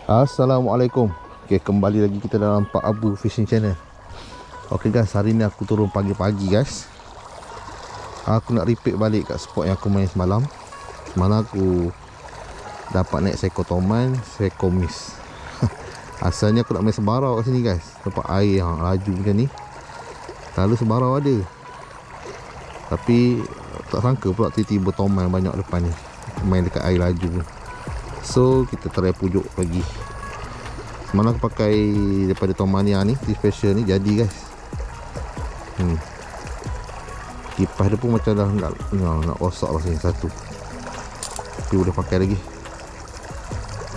Assalamualaikum. Okay, kembali lagi kita dalam Pak Abu Fishing Channel. Okay guys, hari ni aku turun pagi-pagi guys. Aku nak repeat balik kat spot yang aku main semalam. Semalam aku dapat naik seekor toman, seekor mis. Asalnya aku nak main sebarau kat sini guys, tempat air yang laju macam ni. Lalu sebarau ada, tapi tak sangka pula tiba-tiba toman banyak depan ni, main dekat air laju. So kita try pujuk lagi. Semalam aku pakai daripada Tomania ni, special ni, jadi guys. Kipas dia pun macam dah nak rosak lah sini satu, tapi boleh pakai lagi.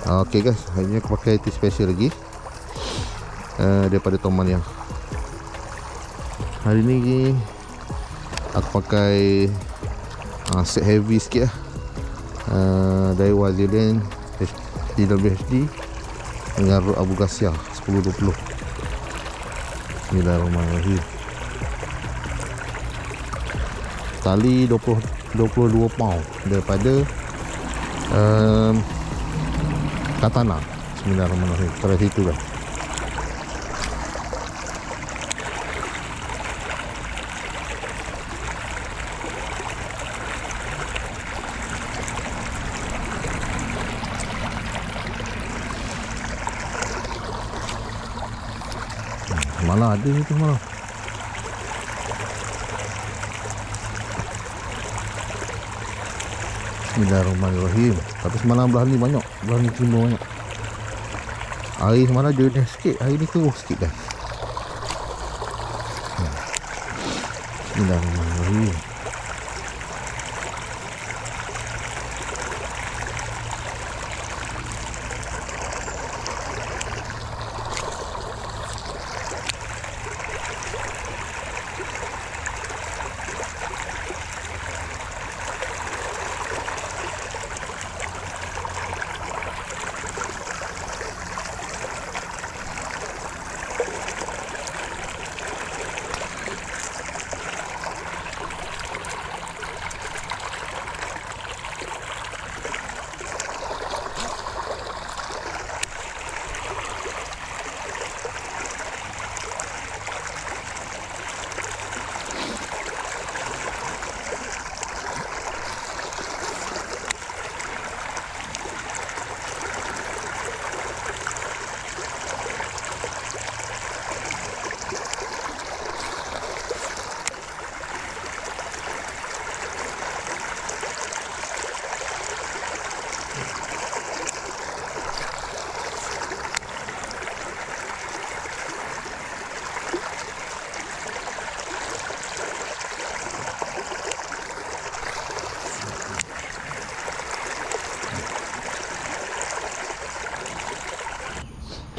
Ok guys, hari ni aku pakai itu special lagi, daripada Tomania. Hari ni aku pakai set heavy sikit lah, dari Wazilin DWHD dengan rod Abu Ghasia 10-20. Bismillahirrahmanirrahim. Tali 22 pound daripada Katana. Bismillahirrahmanirrahim. Try situ guys. Malah ada ni tu malah. Bismillahirrahmanirrahim. Tapi semalam belah ni banyak, belah ni timur banyak. Air semalam jernih sikit, air ni keruh sikit guys. Bismillahirrahmanirrahim.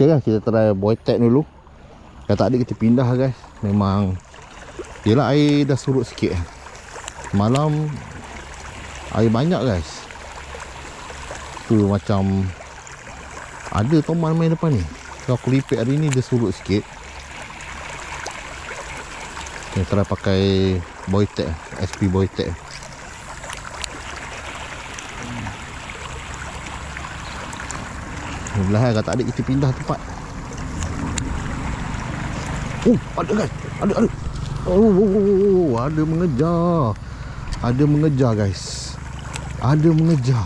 Okay guys, kita try boy tag dulu. Yang tadi kita pindah guys, memang yelah air dah surut sikit. Malam air banyak guys. Tu macam ada toman main depan ni. So aku repeat hari ni dia surut sikit. Kita try pakai boy tag, SP boy tag. Belah kata adik kita pindah tempat. Oh, ada guys. Ada. Oh, ada mengejar. Ada mengejar guys. Ada mengejar.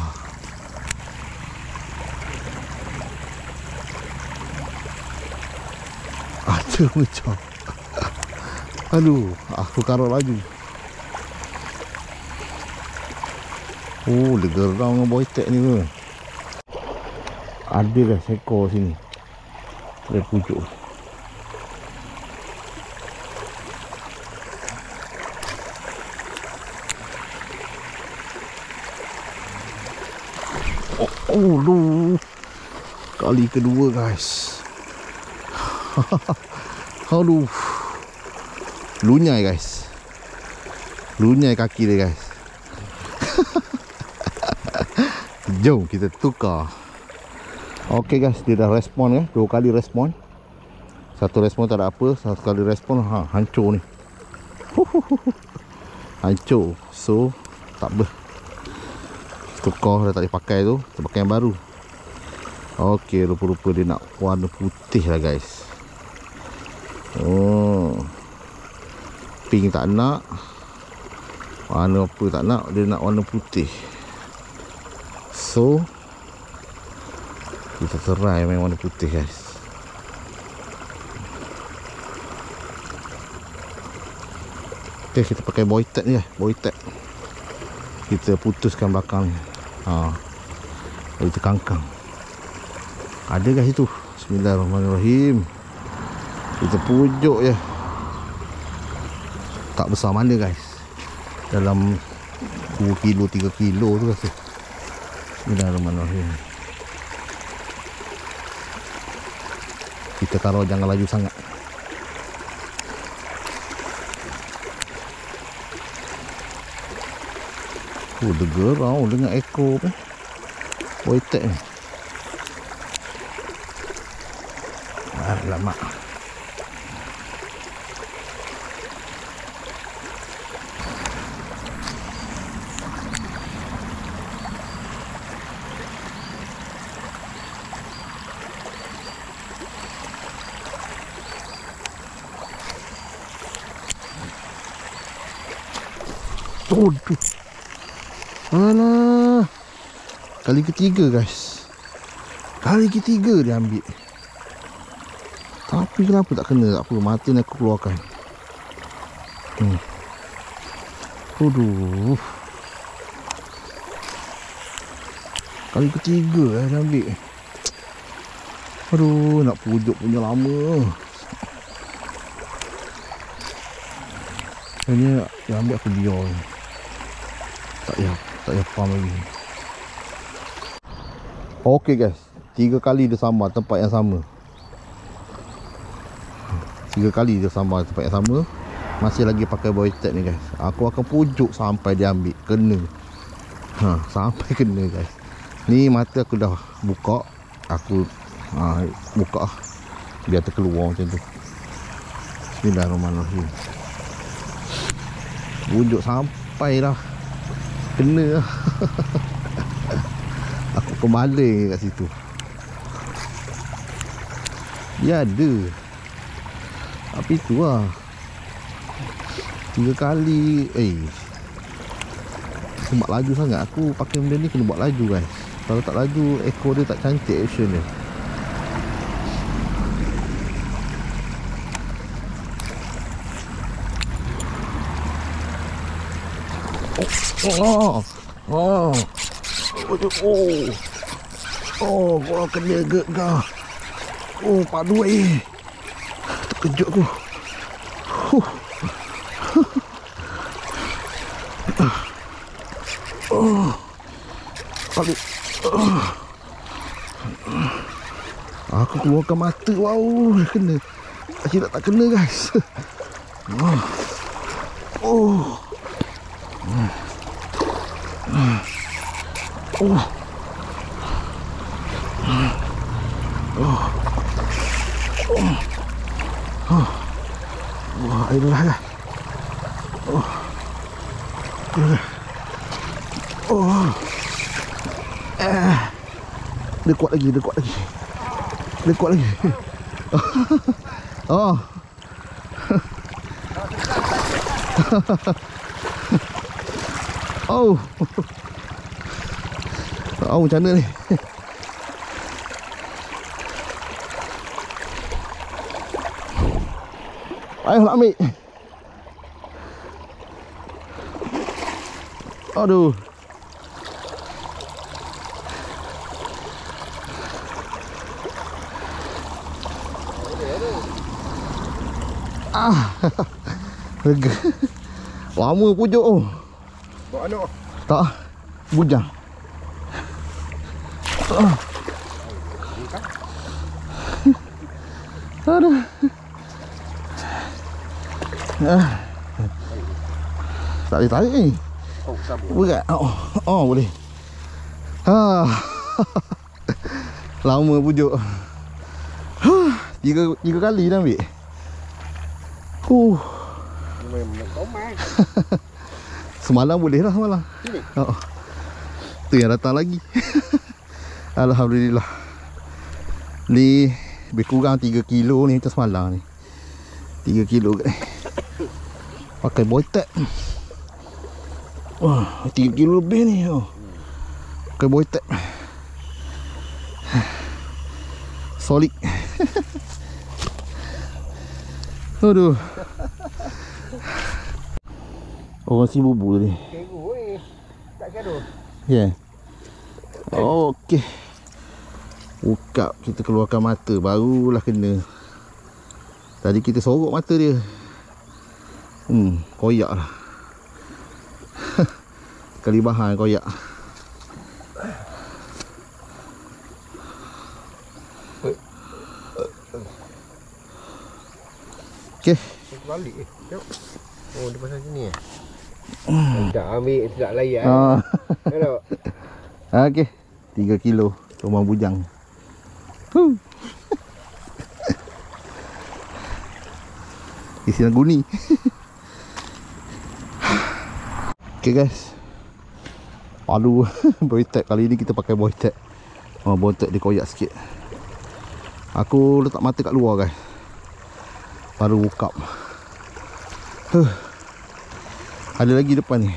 Ada mengejar. Aduh, aku karut laju. Oh, dia gerang dengan boy tag ni ke. Ada guys ekor sini dari pucuk. Oh lu, kali kedua guys. Aduh, lunyai guys, lunyai kaki dia guys. Jom kita tukar. Ok guys, dia dah respon ya, 2 kali respon. Satu respon tak ada apa, satu kali respon hancur ni. Hancur. So tak apa, tukar dah tak dipakai tu, kita pakai yang baru. Okey, rupa-rupa dia nak warna putih lah guys. Oh, pink tak nak, warna apa tak nak, dia nak warna putih. So kita try main warna putih guys. Okay, kita pakai boy tag ni lah, boy tag. Kita putuskan belakang ni. Kita kangkang. Ada guys itu. Bismillahirrahmanirrahim. Kita pujuk je. Tak besar mana guys, dalam 2 kilo 3 kilo tu rasa. Bismillahirrahmanirrahim. Kita taruh jangan laju sangat. Dia gerau dengan ekor apa boy tag ni. Alamak. Aduh. Alah. Kali ketiga guys. Kali ketiga dia ambil. Tapi kenapa tak kena? Tak apa, mata ni aku keluarkan. Aduh. Kali ketiga dia ambil. Aduh, nak pujuk punya lama. Ini yang ambil aku biar. Tak payah farm lagi. Okey guys, 3 kali dia sambar tempat yang sama. 3 kali dia sambar tempat yang sama. Masih lagi pakai boy tag ni guys. Aku akan pujuk sampai dia ambil. Kena. Sampai kena guys. Ni mata aku dah buka. Aku buka biar terkeluar macam tu. Bismillahirrahmanirrahim. Pujuk sampai dah kena lah. Aku kembali kat situ. Dia ada. Tapi tu lah 3 kali. Aku buat laju sangat. Aku pakai benda ni kena buat laju guys. Kalau tak laju, ekor dia tak cantik action dia. Korang kena ke kau? Padu terkejut aku. Padu. Aku keluarkan mata. Wow, kena. Asyik tak kena guys. Wah, air lah kan. Dia kuat lagi. Dia kuat lagi. Macam mana ni? Ayo nak ambil. Aduh. Lega. Lama pujuk. Bawa anak? Tak. Bujang. Aduh. Tak boleh tarik ni. Berat. Boleh. Lama pujuk. 3 kali dah ambil. Semalam boleh lah semalam. Tu yang datang lagi. Alhamdulillah. Ni lebih kurang 3 kilo ni macam semalam ni. 3 kilo kat ni. Pakai boytek. Wah, 3 kilo lebih ni. Oh. Pakai boytek. Solid. Aduh. Orang si bubu tadi. Keru ni. Tak gaduh. Ya. Yeah. Okey. Buka kita keluarkan mata barulah kena. Tadi kita sorok mata dia. Koyak lah. Kelibahan koyak. Okey. Balik tengok. Oh, dia pasal sini eh. Tak ambil tidak layan. Tengok. Okey. 3 kilo rumah bujang. Isi guni. Okey guys. Palu boytek kali ni kita pakai boytek. Boytek dia koyak sikit. Aku letak mata kat luar guys. Baru buka. Ada lagi depan ni.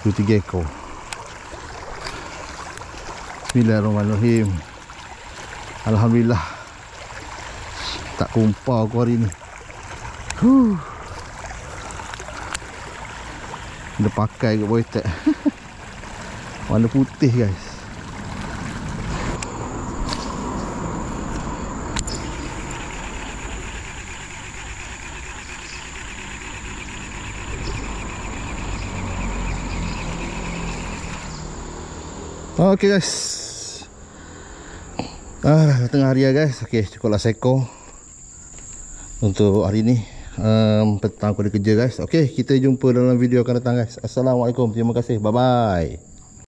2-3 ekor. Bismillahirrahmanirrahim. Alhamdulillah. Tak kumpau aku hari ni. Dia pakai ke boytek. Warna putih guys. Okey guys. Tengah hari ya guys. Okey, cukuplah seekor untuk hari ni. Petang aku ada kerja guys. Okey, kita jumpa dalam video akan datang guys. Assalamualaikum. Terima kasih. Bye bye.